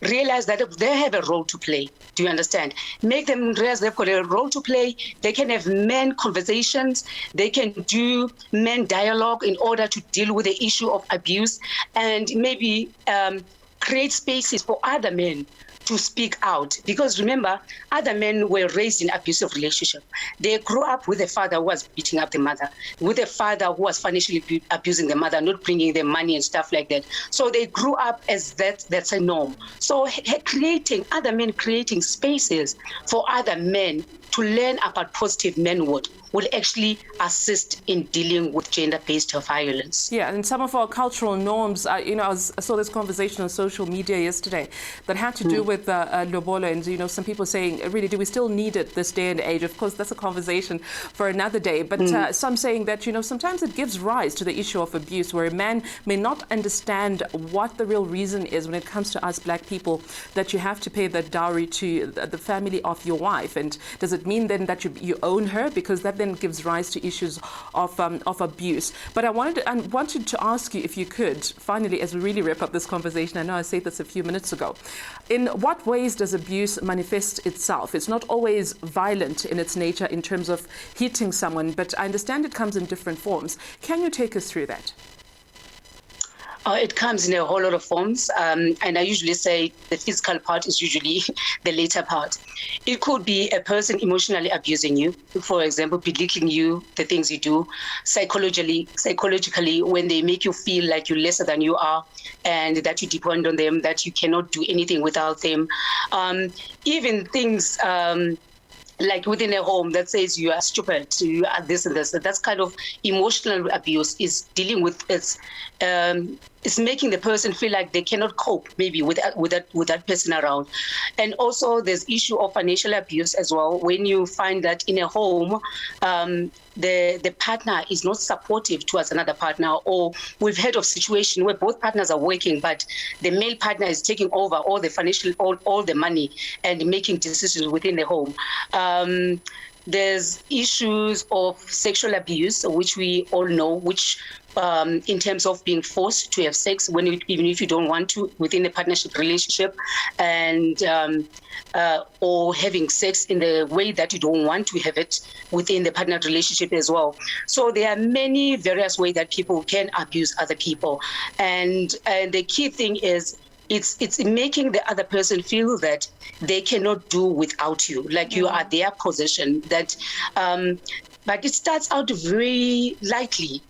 realize that they have a role to play. Do you understand? Make them realize they've got a role to play. They can have men conversations. They can do men dialogue in order to deal with the issue of abuse, and maybe create spaces for other men to speak out. Because remember, other men were raised in abusive relationships. They grew up with a father who was beating up the mother, with a father who was financially abusing the mother, not bringing them money and stuff like that. So they grew up as that's a norm. So other men creating spaces for other men to learn about positive manhood will actually assist in dealing with gender-based violence. Yeah, and some of our cultural norms, I saw this conversation on social media yesterday that had to do with lobola, and some people saying, really, do we still need it this day and age? Of course, that's a conversation for another day, but some saying that, sometimes it gives rise to the issue of abuse, where a man may not understand what the real reason is when it comes to us black people, that you have to pay that dowry to the family of your wife, and does it it mean then that you own her? Because that then gives rise to issues of abuse. But I wanted to ask you, if you could, finally, as we really wrap up this conversation, I know I said this a few minutes ago, in what ways does abuse manifest itself? It's not always violent in its nature in terms of hitting someone, but I understand it comes in different forms. Can you take us through that? It comes in a whole lot of forms, and I usually say the physical part is usually the later part. It could be a person emotionally abusing you, for example, belittling you, the things you do, psychologically, when they make you feel like you're lesser than you are, and that you depend on them, that you cannot do anything without them. Even things like within a home that says you are stupid, you are this and this. That's kind of emotional abuse. Is dealing with it's making the person feel like they cannot cope maybe with that person around. And also there's issue of financial abuse as well. When you find that in a home, the partner is not supportive towards another partner, or we've heard of situation where both partners are working, but the male partner is taking over all the financial, all the money and making decisions within the home. There's issues of sexual abuse, which we all know, which in terms of being forced to have sex even if you don't want to within a partnership relationship, and or having sex in the way that you don't want to have it within the partner relationship as well. So there are many various ways that people can abuse other people, and the key thing is it's making the other person feel that they cannot do without you, like you are their possession. That but it starts out very lightly,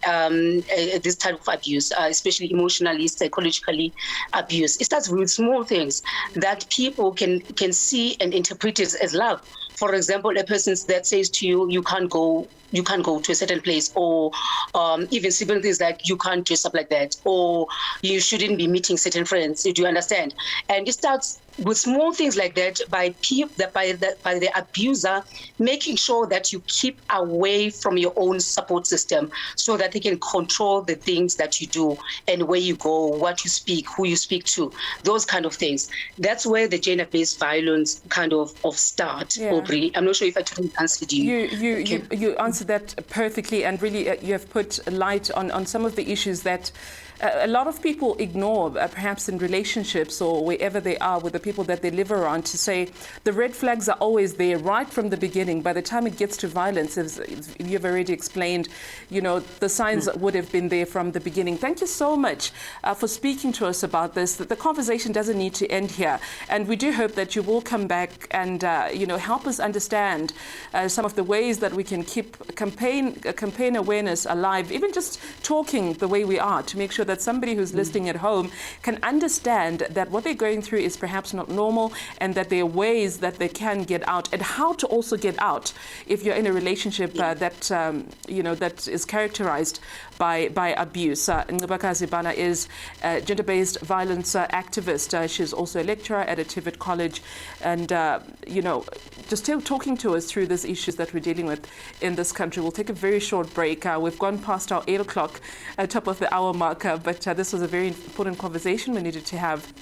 this type of abuse, especially emotionally, psychologically abuse. It starts with small things that people can see and interpret it as love. For example, a person that says to you, you can't go to a certain place, or even simple things like you can't dress up like that, or you shouldn't be meeting certain friends. Do you understand? And it starts with small things like that by the abuser, making sure that you keep away from your own support system so that they can control the things that you do and where you go, what you speak, who you speak to, those kind of things. That's where the gender-based violence kind of start, Audrey. I'm not sure if I totally answered you. You answered that perfectly, and really you have put light on some of the issues that a lot of people ignore, perhaps in relationships or wherever they are with the people that they live around, to say the red flags are always there right from the beginning. By the time it gets to violence, as you've already explained, you know, the signs would have been there from the beginning. Thank you so much for speaking to us about this. The conversation doesn't need to end here, and we do hope that you will come back and you know, help us understand some of the ways that we can keep campaign awareness alive, even just talking the way we are, to make sure that somebody who's listening at home can understand that what they're going through is perhaps not normal, and that there are ways that they can get out, and how to also get out if you're in a relationship that you know, that is characterized by abuse. NCEBAKAZI BANA is a gender-based violence activist. She's also a lecturer at a TVET college, and you know, just still talking to us through these issues that we're dealing with in this country. We'll take a very short break. We've gone past our 8 o'clock top of the hour marker, but this was a very important conversation we needed to have.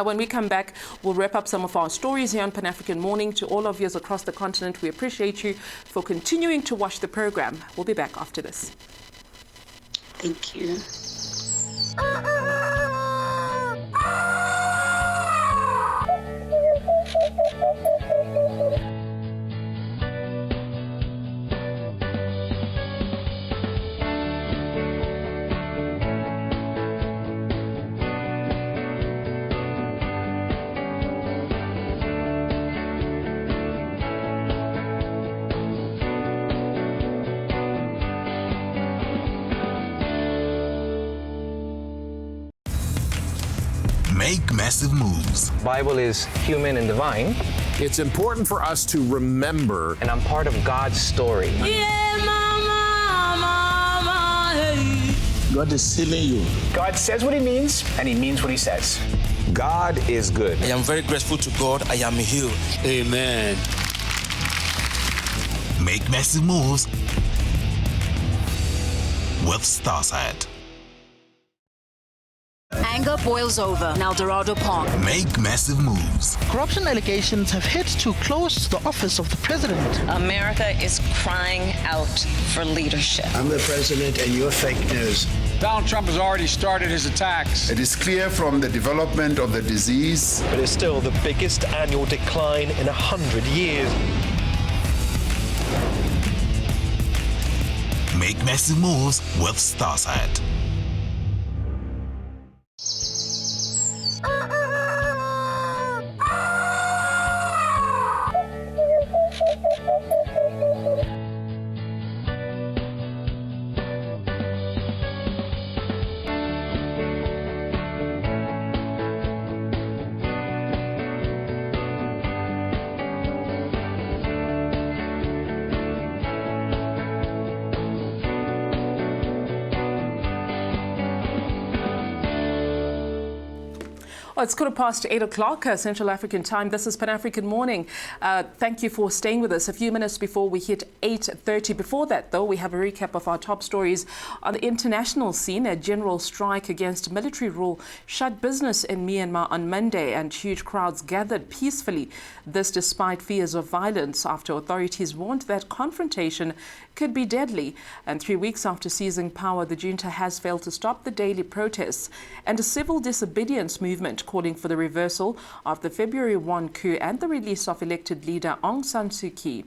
When we come back, we'll wrap up some of our stories here on Pan-African Morning. To all of you across the continent, we appreciate you for continuing to watch the program. We'll be back after this. Thank you. Make massive moves. Bible is human and divine. It's important for us to remember. And I'm part of God's story. Yeah, mama, mama, hey. God is healing you. God says what he means, and he means what he says. God is good. I am very grateful to God. I am healed. Amen. Make massive moves with STARSAT. Anger boils over in El Dorado Park. Make massive moves. Corruption allegations have hit too close to the office of the president. America is crying out for leadership. I'm the president and you're fake news. Donald Trump has already started his attacks. It is clear from the development of the disease. It is still the biggest annual decline in 100 years. Make massive moves with STARSAT. Well, it's 8:15 Central African time. This is Pan-African Morning. Thank you for staying with us. A few minutes before we hit 8:30. Before that, though, we have a recap of our top stories on the international scene. A general strike against military rule shut business in Myanmar on Monday, and huge crowds gathered peacefully. This despite fears of violence after authorities warned that confrontation could be deadly. And 3 weeks after seizing power, the junta has failed to stop the daily protests and a civil disobedience movement calling for the reversal of the February 1 coup and the release of elected leader Aung San Suu Kyi.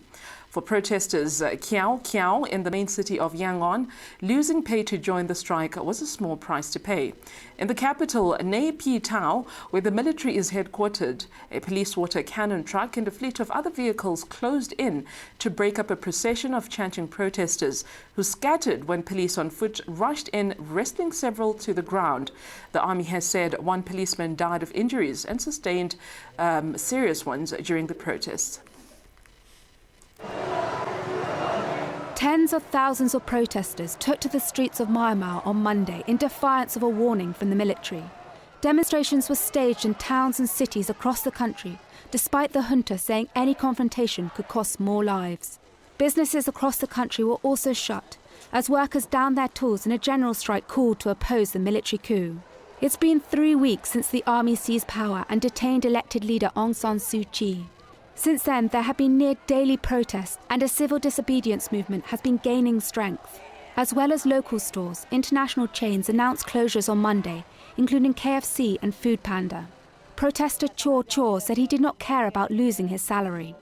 For protesters, Kiao in the main city of Yangon, losing pay to join the strike was a small price to pay. In the capital, Nay Pi Tao, where the military is headquartered, a police water cannon truck and a fleet of other vehicles closed in to break up a procession of chanting protesters who scattered when police on foot rushed in, wrestling several to the ground. The army has said one policeman died of injuries and sustained serious ones during the protests. Tens of thousands of protesters took to the streets of Myanmar on Monday in defiance of a warning from the military. Demonstrations were staged in towns and cities across the country, despite the junta saying any confrontation could cost more lives. Businesses across the country were also shut, as workers downed their tools in a general strike called to oppose the military coup. It's been 3 weeks since the army seized power and detained elected leader Aung San Suu Kyi. Since then, there have been near-daily protests and a civil disobedience movement has been gaining strength. As well as local stores, international chains announced closures on Monday, including KFC and Food Panda. Protester Cho Cho said he did not care about losing his salary.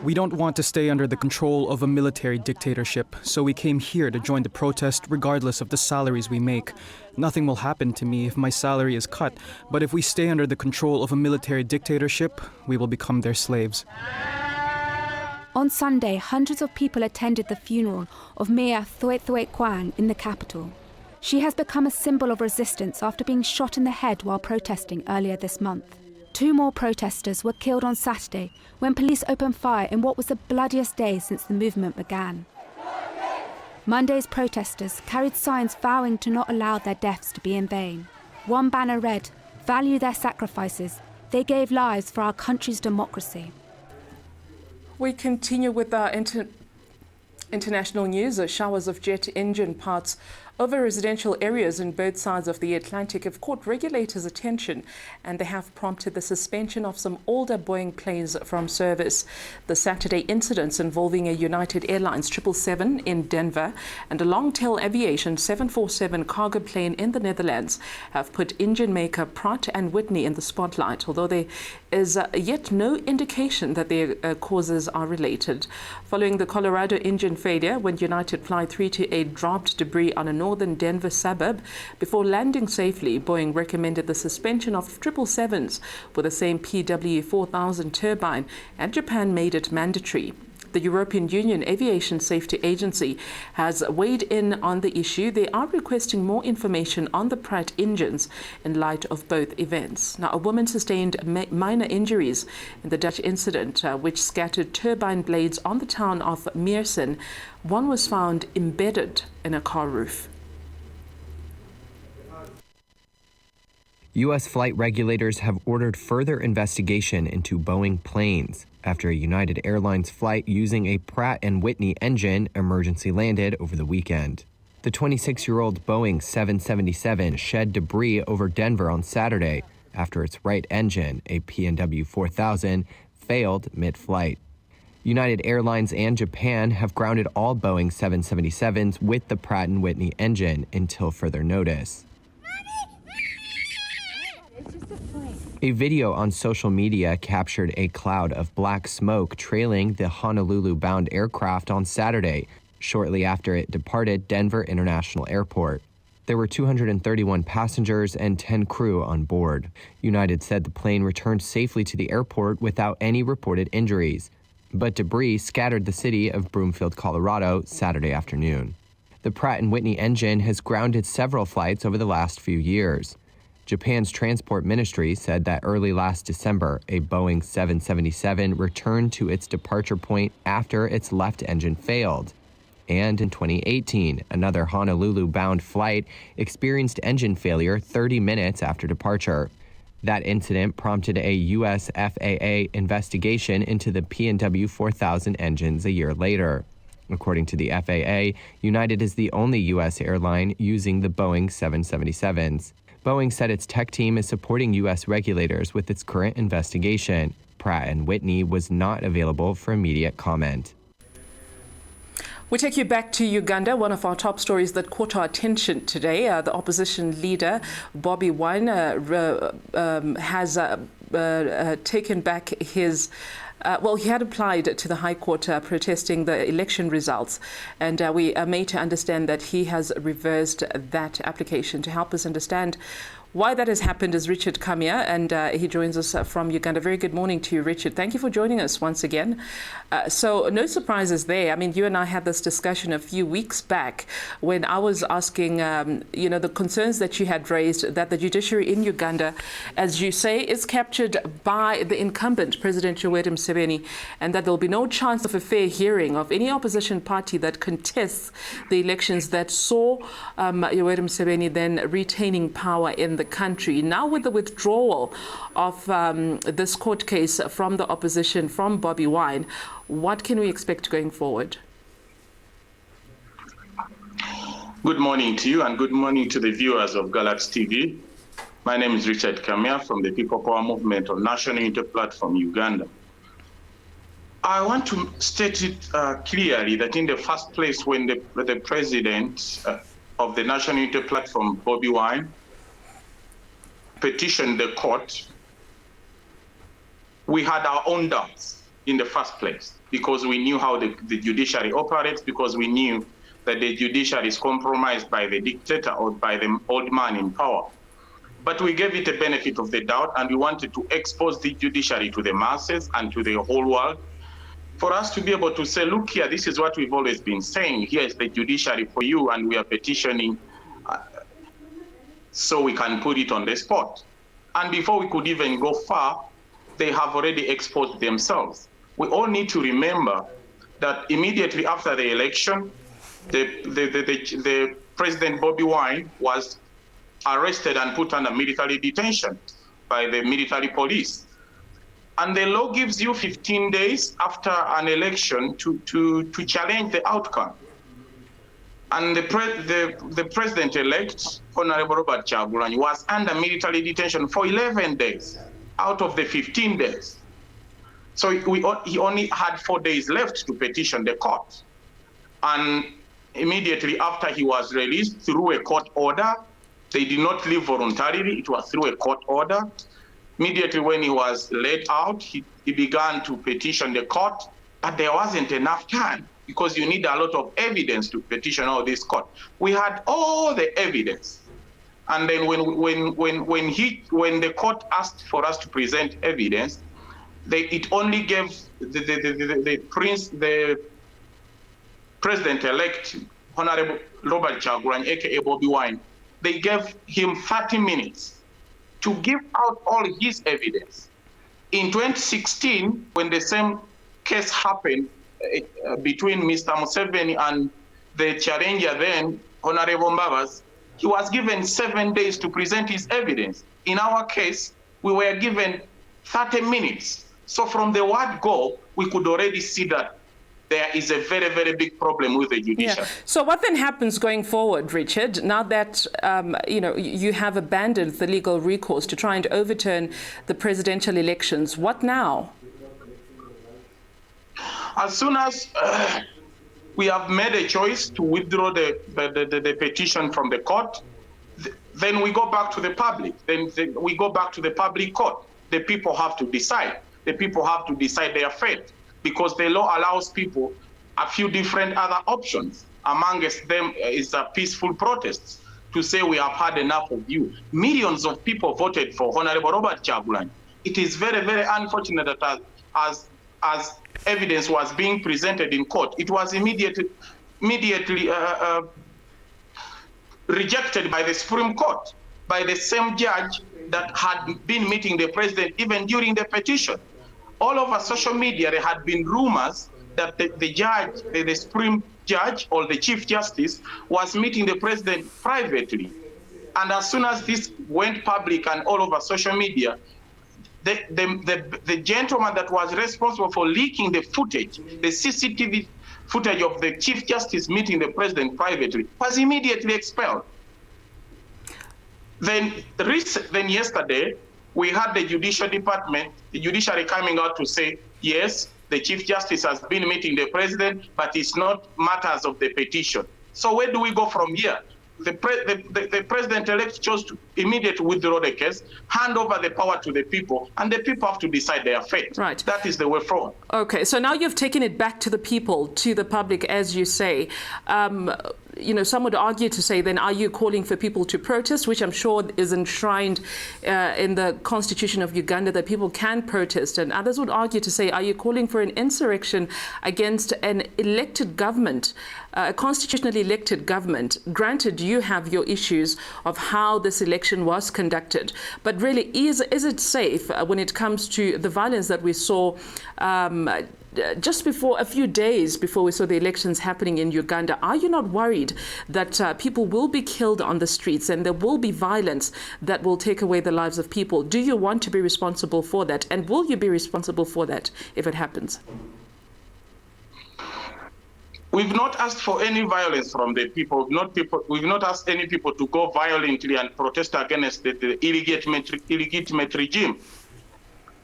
We don't want to stay under the control of a military dictatorship, so we came here to join the protest regardless of the salaries we make. Nothing will happen to me if my salary is cut, but if we stay under the control of a military dictatorship, we will become their slaves. On Sunday, hundreds of people attended the funeral of Mayor Thoe Thoe Quang in the capital. She has become a symbol of resistance after being shot in the head while protesting earlier this month. 2 more protesters were killed on Saturday when police opened fire in what was the bloodiest day since the movement began. Monday's protesters carried signs vowing to not allow their deaths to be in vain. One banner read, "Value their sacrifices. They gave lives for our country's democracy." We continue with our international news. Showers of jet engine parts over residential areas in both sides of the Atlantic have caught regulators' attention, and they have prompted the suspension of some older Boeing planes from service. The Saturday incidents involving a United Airlines 777 in Denver and a Longtail Aviation 747 cargo plane in the Netherlands have put engine maker Pratt & Whitney in the spotlight, although there is yet no indication that their causes are related. Following the Colorado engine failure when United Flight 328 dropped debris on a northern Denver suburb before landing safely, Boeing recommended the suspension of 777s with the same PW4000 turbine, and Japan made it mandatory. The European Union Aviation Safety Agency has weighed in on the issue. They are requesting more information on the Pratt engines in light of both events. Now, a woman sustained minor injuries in the Dutch incident, which scattered turbine blades on the town of Meersen. One was found embedded in a car roof. U.S. flight regulators have ordered further investigation into Boeing planes after a United Airlines flight using a Pratt & Whitney engine emergency landed over the weekend. The 26-year-old Boeing 777 shed debris over Denver on Saturday after its right engine, a PNW 4000, failed mid-flight. United Airlines and Japan have grounded all Boeing 777s with the Pratt & Whitney engine until further notice. A video on social media captured a cloud of black smoke trailing the Honolulu-bound aircraft on Saturday, shortly after it departed Denver International Airport. There were 231 passengers and 10 crew on board. United said the plane returned safely to the airport without any reported injuries, but debris scattered the city of Broomfield, Colorado, Saturday afternoon. The Pratt & Whitney engine has grounded several flights over the last few years. Japan's transport ministry said that early last December, a Boeing 777 returned to its departure point after its left engine failed. And in 2018, another Honolulu-bound flight experienced engine failure 30 minutes after departure. That incident prompted a U.S. FAA investigation into the PNW 4000 engines a year later. According to the FAA, United is the only U.S. airline using the Boeing 777s. Boeing said its tech team is supporting U.S. regulators with its current investigation. Pratt & Whitney was not available for immediate comment. We take you back to Uganda, one of our top stories that caught our attention today. The opposition leader, Bobi Wine, has taken back his... he had applied to the High Court protesting the election results, and we are made to understand that he has reversed that application. To help us understand why that has happened is Richard KAMYA, and he joins us from Uganda. Very good morning to you, Richard. Thank you for joining us once again. So no surprises there. I mean, you and I had this discussion a few weeks back when I was asking, the concerns that you had raised that the judiciary in Uganda, as you say, is captured by the incumbent, President Yoweri Museveni, and that there will be no chance of a fair hearing of any opposition party that contests the elections that saw Yoweri Museveni then retaining power in the country. Now, with the withdrawal of this court case from the opposition, from Bobi Wine, what can we expect going forward? Good morning to you and good morning to the viewers of Galaxy TV. My name is Richard KAMYA from the People Power Movement of National Unity Platform, Uganda. I want to state it clearly that in the first place, when the president of the National Unity Platform, Bobi Wine, petitioned the court, we had our own doubts in the first place because we knew how the judiciary operates, because we knew that the judiciary is compromised by the dictator or by the old man in power. But we gave it a benefit of the doubt, and we wanted to expose the judiciary to the masses and to the whole world for us to be able to say, look here, this is what we've always been saying. Here is the judiciary for you, and we are petitioning so we can put it on the spot. And before we could even go far, they have already exposed themselves. We all need to remember that immediately after the election, the President Bobi Wine was arrested and put under military detention by the military police. And the law gives you 15 days after an election to challenge the outcome. And the president-elect, Honorable Robert Kyagulanyi, was under military detention for 11 days out of the 15 days. So he only had 4 days left to petition the court. And immediately after he was released through a court order, they did not leave voluntarily, it was through a court order. Immediately when he was let out, he began to petition the court, but there wasn't enough time, because you need a lot of evidence to petition all this court. We had all the evidence. And then when the court asked for us to present evidence, it only gave the president-elect, Honorable Robert Kyagulanyi, aka Bobi Wine, they gave him 30 minutes to give out all his evidence. In 2016, when the same case happened, between Mr. Museveni and the challenger then, Honorable Mbabas, he was given 7 days to present his evidence. In our case, we were given 30 minutes. So from the word go, we could already see that there is a very, very big problem with the judiciary. Yeah. So what then happens going forward, Richard, now that you have abandoned the legal recourse to try and overturn the presidential elections? What now? As soon as we have made a choice to withdraw the petition from the court, then we go back to the public. Then we go back to the public court. The people have to decide. The people have to decide their fate, because the law allows people a few different other options. Amongst them is peaceful protests to say we have had enough of you. Millions of people voted for Honorable Robert Kyagulanyi. It is very, very unfortunate that as evidence was being presented in court, it was immediately rejected by the Supreme Court, by the same judge that had been meeting the president even during the petition. All over social media, there had been rumors that the judge, the Supreme Judge or the Chief Justice was meeting the president privately. And as soon as this went public and all over social media, the gentleman that was responsible for leaking the footage, the CCTV footage of the Chief Justice meeting the president privately, was immediately expelled. Then yesterday, we had the Judicial Department, the judiciary coming out to say, yes, the Chief Justice has been meeting the president, but it's not matters of the petition. So where do we go from here? The president-elect chose to immediately withdraw the case, hand over the power to the people, and the people have to decide their fate. Right. That is the way forward. Okay, so now you've taken it back to the people, to the public, as you say. Some would argue to say, then, are you calling for people to protest, which I'm sure is enshrined in the Constitution of Uganda, that people can protest? And others would argue to say, are you calling for an insurrection against an elected government, a constitutionally elected government? Granted, you have your issues of how this election was conducted, but really, is it safe when it comes to the violence that we saw just before, a few days before we saw the elections happening in Uganda? Are you not worried that people will be killed on the streets and there will be violence that will take away the lives of people? Do you want to be responsible for that? And will you be responsible for that if it happens? We've not asked for any violence from the people. We've not asked any people to go violently and protest against the illegitimate regime.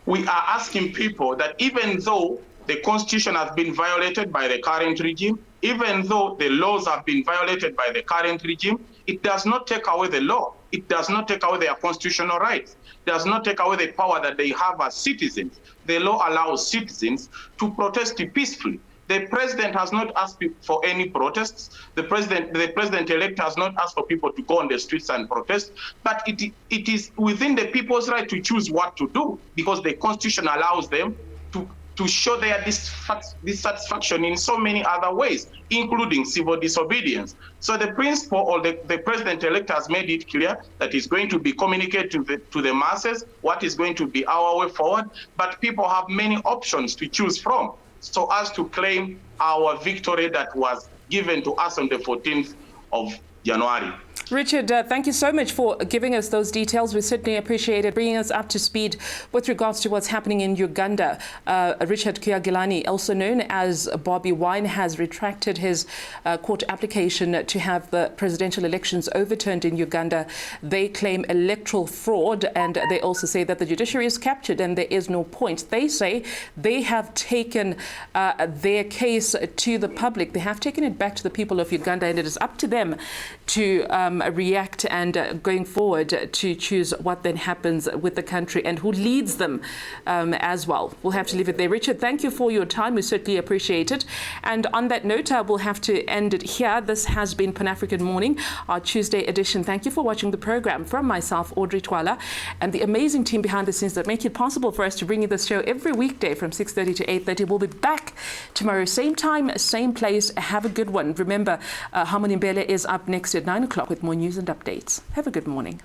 We are asking people that even though the Constitution has been violated by the current regime, even though the laws have been violated by the current regime, it does not take away the law. It does not take away their constitutional rights. It does not take away the power that they have as citizens. The law allows citizens to protest peacefully. The president has not asked for any protests. The president-elect has not asked for people to go on the streets and protest. But it is within the people's right to choose what to do, because the Constitution allows them to show their dissatisfaction in so many other ways, including civil disobedience. So the principle, or the president-elect has made it clear that he's going to be communicating to the masses what is going to be our way forward, but people have many options to choose from, so as to claim our victory that was given to us on the 14th of January. Richard, thank you so much for giving us those details. We certainly appreciate it, bringing us up to speed with regards to what's happening in Uganda. Richard Kyagulanyi, also known as Bobby Wine, has retracted his court application to have the presidential elections overturned in Uganda. They claim electoral fraud, and they also say that the judiciary is captured and there is no point. They say they have taken their case to the public. They have taken it back to the people of Uganda, and it is up to them to react and going forward to choose what then happens with the country and who leads them as well. We'll have to leave it there. Richard, thank you for your time. We certainly appreciate it. And on that note, we'll have to end it here. This has been Pan-African Morning, our Tuesday edition. Thank you for watching the program. From myself, Audrey Chimwanda-Thwala, and the amazing team behind the scenes that make it possible for us to bring you this show every weekday from 6:30 to 8:30. We'll be back tomorrow, same time, same place. Have a good one. Remember, Harmony Mbele is up next at 9 o'clock with more news and updates. Have a good morning.